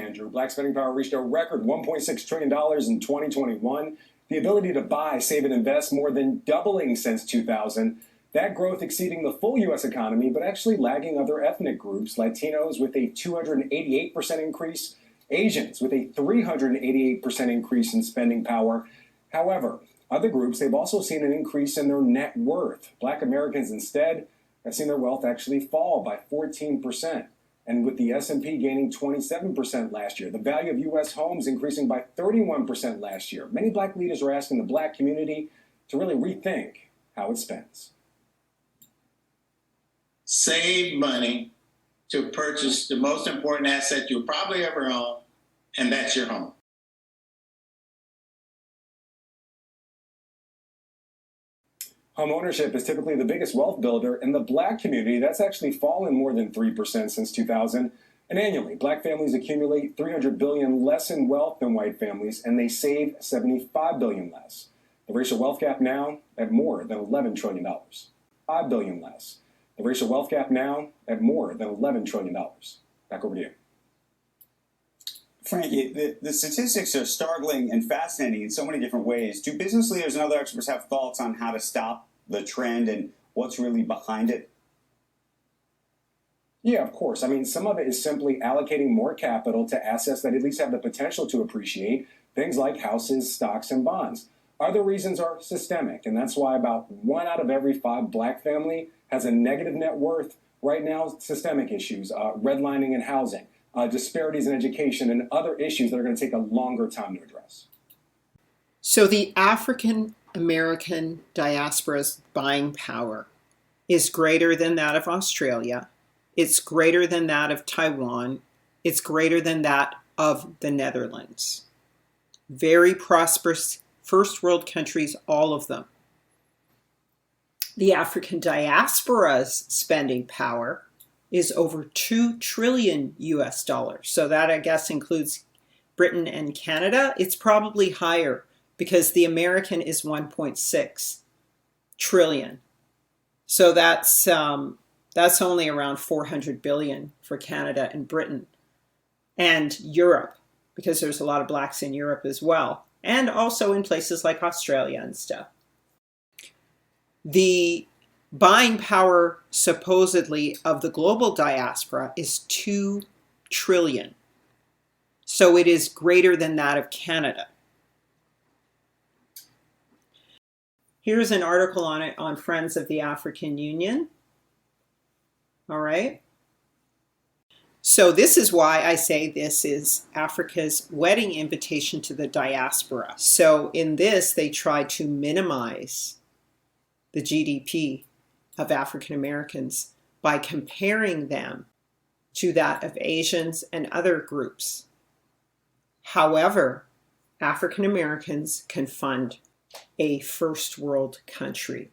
Andrew. Black spending power reached a record $1.6 trillion in 2021. The ability to buy, save, and invest more than doubling since 2000. That growth exceeding the full U.S. economy, but actually lagging other ethnic groups. Latinos with a 288% increase, Asians with a 388% increase in spending power. However, other groups, they've also seen an increase in their net worth. Black Americans instead have seen their wealth actually fall by 14%. And with the S&P gaining 27% last year, the value of U.S. homes increasing by 31% last year. Many black leaders are asking the black community to really rethink how it spends. Save money to purchase the most important asset you'll probably ever own, and that's your home. Home ownership is typically the biggest wealth builder in the black community. That's actually fallen more than 3% since 2000. And annually, black families accumulate $300 billion less in wealth than white families, and they save $75 billion less. The racial wealth gap now at more than $11 trillion. $5 billion less. The racial wealth gap now at more than $11 trillion. Back over to you. Frankie, the statistics are startling and fascinating in so many different ways. Do business leaders and other experts have thoughts on how to stop the trend and what's really behind it? Yeah, of course. I mean, some of it is simply allocating more capital to assets that at least have the potential to appreciate, things like houses, stocks, and bonds. Other reasons are systemic, and that's why about 1 out of every 5 black family has a negative net worth. Right now, systemic issues, redlining in housing, disparities in education, and other issues that are going to take a longer time to address. So the African American diaspora's buying power is greater than that of Australia. It's greater than that of Taiwan. It's greater than that of the Netherlands. Very prosperous first world countries, all of them. The African diaspora's spending power is over $2 trillion US. So that, I guess, includes Britain and Canada. It's probably higher because the American is 1.6 trillion. So that's only around 400 billion for Canada and Britain and Europe, because there's a lot of blacks in Europe as well, and also in places like Australia and stuff. The buying power supposedly of the global diaspora is 2 trillion. So it is greater than that of Canada. Here's an article on it on Friends of the African Union. All right. So this is why I say this is Africa's wedding invitation to the diaspora. So in this, they try to minimize the GDP of African Americans by comparing them to that of Asians and other groups. However, African Americans can fund a first world country.